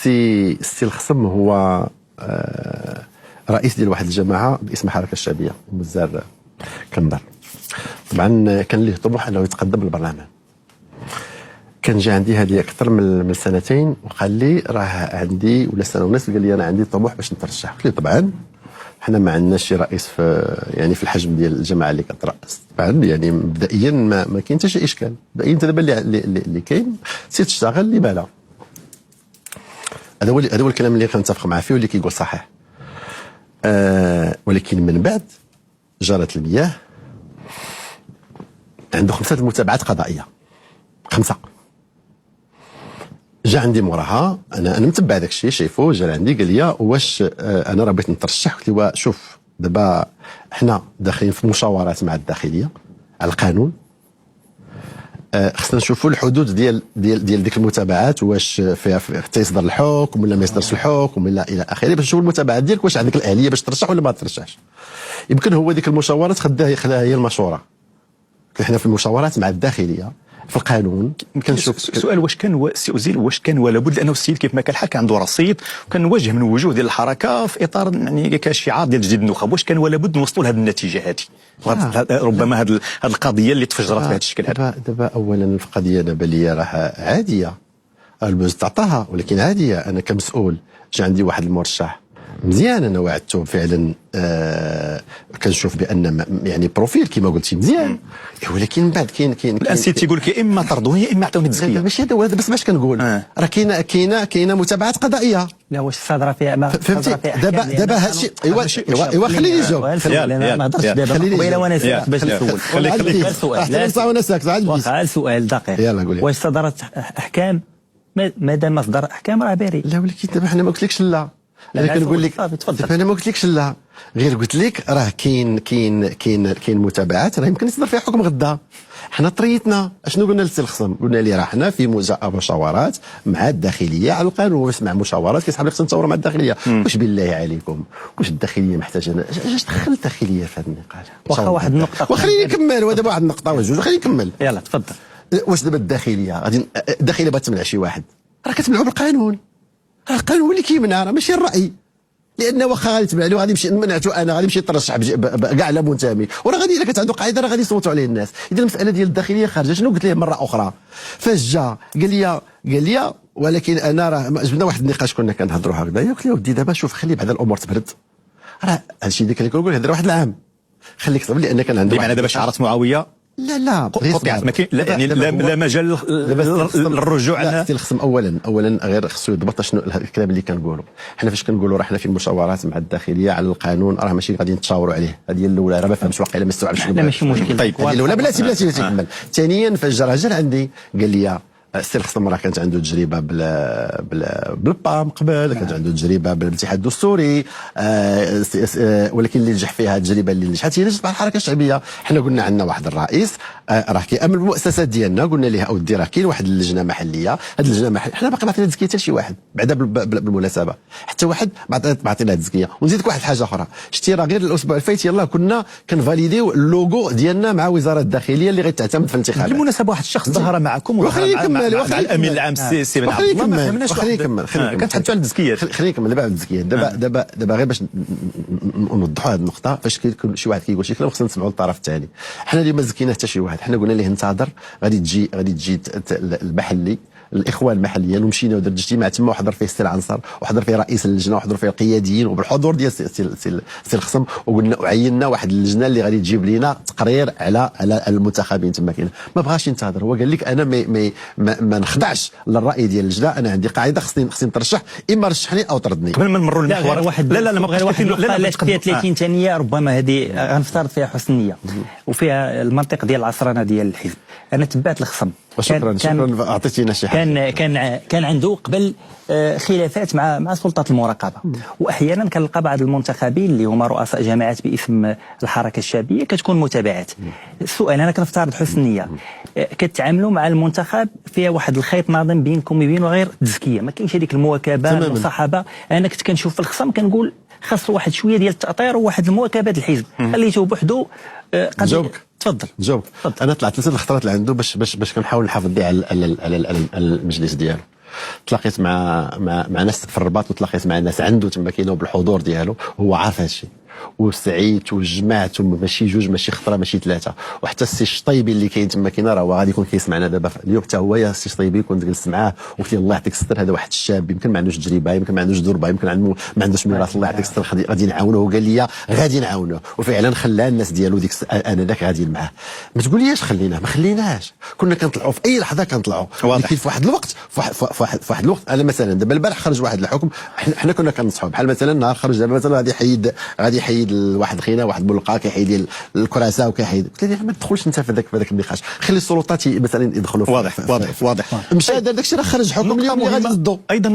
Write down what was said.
السي الخصم هو رئيس ديال واحد الجماعه باسم الحركه الشعبيه مزار كنظن. طبعا كان ليه طموح انه يتقدم للبرلمان. كان جا عندي هذه اكثر من سنتين وقال لي راه عندي ولا سنه ونص، قال لي انا عندي طموح باش نترشح. قلت له طبعا حنا ما عندناش شي رئيس في الحجم ديال الجماعه اللي كترأس. طبعا يعني مبدئيا ما كاين حتى شي اشكال. مبدئيا انت دابا اللي كاين سير تشتغل اللي بالا. هذا هو الكلام اللي كنتفق معاه فيه واللي كيقول صحيح. ولكن من بعد جرت المياه، عنده 5 متابعات قضائيه، 5. جا عندي موراها، انا متبع داك الشيء شايفه، جا عندي قال لي واش انا راه بغيت نترشح. قلت له شوف دابا حنا داخلين في مشاورات مع الداخليه على القانون، خصنا نشوفوا الحدود ديال ديك المتابعات، واش فيها حتى يصدر الحكم ولا ما يصدرش الحكم ولا الى اخره، باش نشوفوا المتابعات ديالك واش عندك الاهليه باش ترشح ولا ما ترشحش. يمكن هو ديك المشاورات خلاها هي المشوره. حنا في المشاورات مع الداخليه في القانون كنشوف سؤال واش كان سي اوزيل واش كان ولا بد، لانه السيد كيف ما كان حكى عنده رصيد وكان وجه من وجوه ديال الحركه في اطار يعني كشعار ديال تجديد النخب، واش كان ولا بد نوصلوا لهذه النتيجه هذه؟ ربما هذه القضيه اللي تفجرت بهذا الشكل هذا. دابا اولا القضيه دابا اللي راه عاديه، البوز تعطاها، ولكن عاديه. انا كمسؤول جا عندي واحد المرشح مزيان، انا وعدته فعلا، كنشوف بان يعني بروفيل كما قلتي مزيان، ولكن من بعد كاين الان سي تيقول لك يا اما طردوني يا اما عطوني التزكيه. ماشي هذا بس باش كنقول راه كاينه متابعات قضائيه. لا واش صادره فيها ما فهمتي؟ دابا هادشي ايوا خليني نجاوب. ما هضرتش دابا قبيله وانا ساكت باش نسول. خليك وانا ساكت عاد واخا السؤال دقيق. يلا قول. واش صدرت احكام؟ مادام ما صدر احكام راه بريء. لا ولكن دابا حنا ما قلتلكش لا. انا كنقول لك انا ما قلتلكش لا، غير قلت لك راه كاين متابعات راه يمكن يصدر فيها حكم غدا. حنا طريتنا اشنو قلنا للسي الخصم؟ قلنا ليه راه حنا في مشاورات مع الداخليه على القانون، واش مع مشاورات كيسحب لك نتصوروا مع الداخليه. واش بالله عليكم واش الداخليه محتاجه؟ اش دخل الداخليه في هذا النقاش؟ واخا واحد النقطه وخليني نكمل، ودابا واحد النقطه ولا جوج خليني نكمل. يلا تفضل. واش دابا الداخليه غادي الداخليه بغات تمنع شي واحد؟ راه كتمنعوا بالقانون. راه القانون هو اللي كيمنع، راه ماشي الراي. لان واخا غادي تبع له غادي نمشي منعته انا، غادي نمشي نترشح كاع على منتمي، وراه غادي الا كانت عنده قاعده راه غادي يصوتوا عليه الناس. اذا المساله ديال الداخليه خارجه. شنو قلت ليه مره اخرى؟ فاش جا قال لي ولكن انا راه جبنا واحد النقاش كنا كنهضروا هكذايا. قلت له ودي دابا شوف خلي بعد الامور تبرد، راه هادشي اللي كنقول هذا واحد العام خليك صبر، لان كان عنده بمعنى دابا شعارات معاويه لا قطعت، ما كاين يعني لا مجال للرجوع عنها. السي الخصم اولا غير خصو يضبط شنو الكلام اللي كنقولوا. حنا فاش كنقولوا راه حنا في المشاورات مع الداخليه على القانون، راه ماشي غادي نتشاوروا عليه. هذه هي الاولى، راه ما فهمتش واقيلا ما استوعبش شنو. لا ماشي مشكل. طيب هذه الاولى بلاتي نكمل. ثانيا فاش جا عندي قال لي السي الخصم راه كانت عنده تجربه بالبام قبل، كانت عنده تجربه بالاتحاد الدستوري، ولكن اللي نجح فيها التجربه اللي نجحت هي نجحت مع الحركه الشعبيه. حنا قلنا عندنا واحد الرئيس راه كيامن بالمؤسسات ديالنا، قلنا ليه اودي راه كاين واحد اللجنه محليه. هذه اللجنه المحليه حنا باقي ما عطينا تزكيه حتى شي واحد بعدا بالمناسبه، حتى واحد ما عطينا تزكيه. ونزيدك واحد الحاجه اخرى، شتي راه غير الاسبوع الفايت يلاه كنا كنفاليديو اللوغو ديالنا مع وزاره الداخليه اللي غتعتمد في الانتخابات. بالمناسبه واحد الشخص ظهر معكم مع الامين العام سي بن عبد الله، ما فهمناش. خليني نكمل كنتحدثوا على التزكيه. خليني نكمل دابا على التزكيه. دابا غير باش نوضحوا هذه النقطه. فاش كيكون شي واحد كيقول شي كلام خصنا نسمعوا للطرف الثاني. حنا اللي ما زكينا حتى شي واحد، حنا قلنا ليه انتظر، غادي تجي المحلي الاخوان المحليين، ومشينا ودرت اجتماع تما وحضر فيه السي العنصر وحضر فيه رئيس اللجنه وحضر فيه القياديين وبالحضور ديال السي الخصم، وقلنا وعينا واحد اللجنه اللي غادي تجيب لنا تقرير على المنتخبين تما. كاين ما بغاش ينتظر، هو قال لك انا ما نخضعش للراي ديال اللجنه، انا عندي قاعده خصني نترشح، اما رشحني او طردني. قبل ما نمروا للمحور لا ما بغير واحد لا فيها 30 ثانيه، ربما هذه غنفترض فيها حسن نيه وفيها المنطق ديال العصرنه ديال الحزب. انا تبعت الخصم، شكرا اعطيتينا شي حاجه. كان عنده قبل خلافات مع سلطات المراقبه، واحيانا كنلقى بعض المنتخبين اللي هما رؤساء جماعات باسم الحركه الشعبيه كتكون متابعات. السؤال انا كنفترض حسن نيه، كتعاملوا مع المنتخب فيها واحد الخيط ناظم بينكم وبينه غير التزكيه، ما كاينش هذيك المواكبه والمصاحبه. انا كنت كنشوف في الخصم كنقول خاص واحد شويه ديال التاطير وواحد المواكبه الحزب، خليته بوحدو. نجاوبك تفضل. انا طلعت 3 الخطرات اللي عنده باش كنحاول نحافظ على المجلس ديالو. تلاقيت مع ناس في الرباط، وتلاقيت مع ناس عنده تما كاينه بالحضور ديالو، هو عارف هذا الشيء، وسعيت وجمعت ماشي جوج ماشي خطره ماشي ثلاثه. وحتى السي الشطيبي اللي كاين تما كاين راه هو غادي يكون كيسمعنا دابا اليوم، حتى هو يا السي الشطيبي كنت جلست معاه وقلت له الله يعطيك الستر، هذا واحد الشاب يمكن ما عندوش تجربه، يمكن ما عندوش ضربه، يمكن ما عندوش ميراث، الله يعطيك الستر غادي نعاونوه. وقال لي غادي نعاونوه، وفعلا خلى الناس ديالو ديك انا ذاك غاديين معاه. ما تقوليش خليناه، ما خليناش، كنا كنطلعوا في اي لحظه كنطلعوا. ولكن في واحد الوقت في واحد الوقت انا مثلا دابا البارح خرج واحد الحكم، حنا كنا كنصحوا بحال مثلا نهار خرج دابا مثلا غادي يحيد واحد الخينا، واحد بلقا كيحيد ديال الكراسه وكيحيد. قلت له ما تدخلش انت في ذاك النقاش، خلي السلطات مثلا يدخلوا. واضح. مشى دار داكشي راه خرج حكم اليوم اللي غادي يصدوا. ايضا